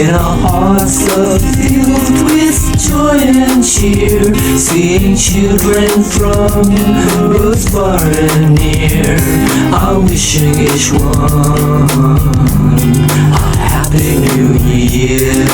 when our hearts are filled with joy and cheer, seeing children from both far and near are wishing each one a happy new year.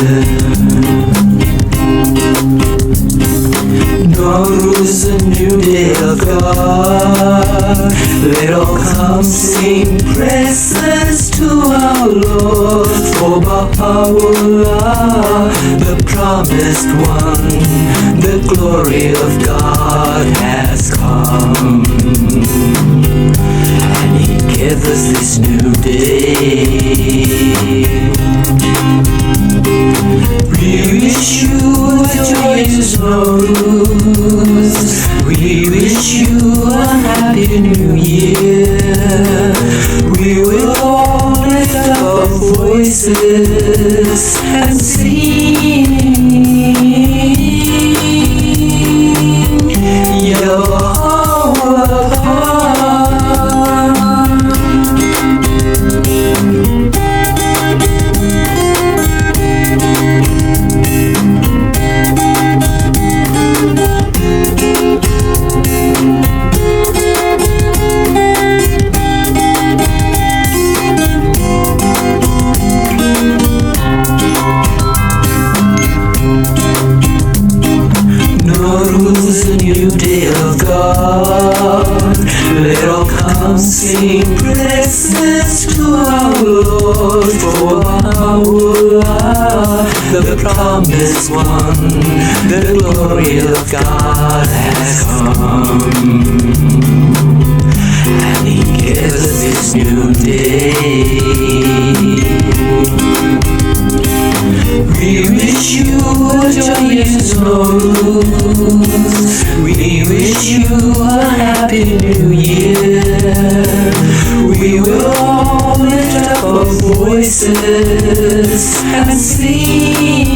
Naw-Rúz, a new day of God. Let all come sing praises to our Lord, for Baha'u'llah, the promised one, the glory of God has come, and He gave us this new day. We wish you a joyous Naw-Rúz. We wish you a happy new year. We will all lift up our voices and sing Ya Baha'u'llah. Naw-Rúz, a new day of God. Let all come sing praises to our Lord, for Baha'u'llah, the promised one, the glory of God has come, and He gives us this new day. We wish you a joyous Naw-Rúz. We wish you a happy new year. We will all lift up our voices and sing